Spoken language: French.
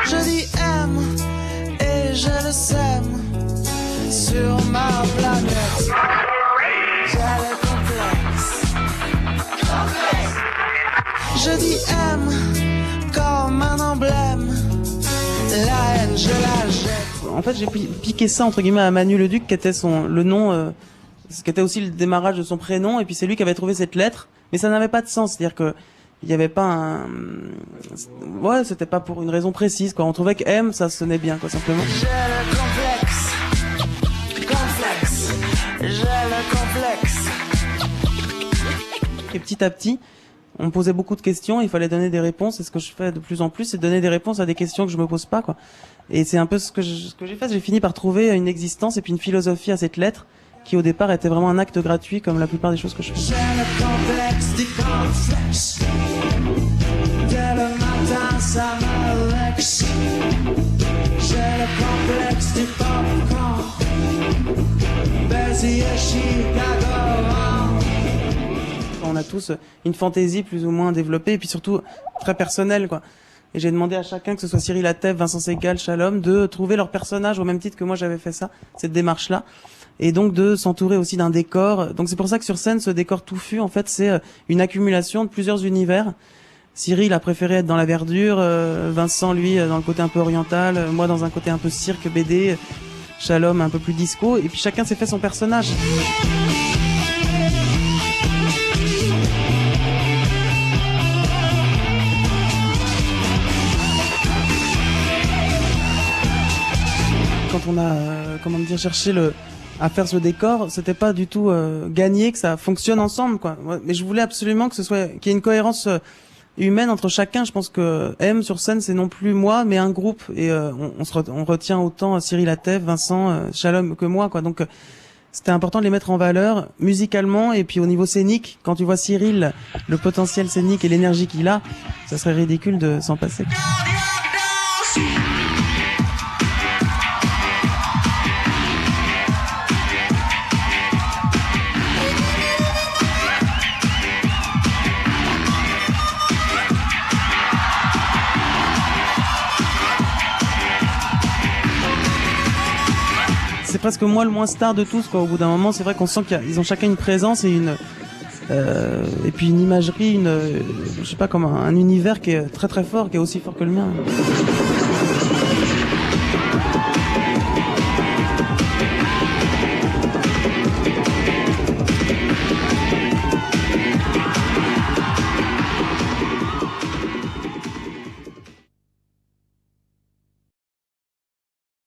Je dis M et je le sème sur ma planète. J'ai le complexe. Je dis M comme un emblème. La haine, je la jette. En fait, j'ai piqué ça entre guillemets à Manu Leduc, qui était le nom, ce qui était aussi le démarrage de son prénom, et puis c'est lui qui avait trouvé cette lettre, mais ça n'avait pas de sens, c'est-à-dire que il y avait pas ouais, c'était pas pour une raison précise, quoi. On trouvait que M, ça sonnait bien, quoi, simplement. J'ai le complexe, j'ai le complexe. Et petit à petit, on me posait beaucoup de questions, il fallait donner des réponses, et ce que je fais de plus en plus, c'est donner des réponses à des questions que je me pose pas, quoi. Et c'est un peu ce que j'ai fait, j'ai fini par trouver une existence et puis une philosophie à cette lettre, qui au départ était vraiment un acte gratuit, comme la plupart des choses que je fais. J'ai le complexe du complexe. Dès le matin, ça me vexe. J'ai le complexe du popcorn. Béziers, Chicago. On a tous une fantaisie plus ou moins développée, et puis surtout très personnelle, quoi. Et j'ai demandé à chacun, que ce soit Cyril Attef, Vincent Segal, Shalom, de trouver leur personnage au même titre que moi j'avais fait ça, cette démarche-là. Et donc de s'entourer aussi d'un décor. Donc c'est pour ça que sur scène, ce décor touffu, en fait, c'est une accumulation de plusieurs univers. Cyril a préféré être dans la verdure, Vincent, lui, dans le côté un peu oriental, moi dans un côté un peu cirque, BD, Shalom un peu plus disco, et puis chacun s'est fait son personnage. Quand on a, cherché à faire ce décor, c'était pas du tout gagné que ça fonctionne ensemble, quoi. Mais je voulais absolument qu'il y ait une cohérence humaine entre chacun. Je pense que M sur scène, c'est non plus moi, mais un groupe, et on retient autant Cyril Attef, Vincent, Shalom que moi, quoi. Donc c'était important de les mettre en valeur musicalement, et puis au niveau scénique, quand tu vois Cyril, le potentiel scénique et l'énergie qu'il a, ça serait ridicule de s'en passer. C'est presque moi le moins star de tous, quoi. Au bout d'un moment, c'est vrai qu'on sent qu'ils ont chacun une présence et et puis une imagerie, je sais pas, comme un univers qui est très très fort, qui est aussi fort que le mien.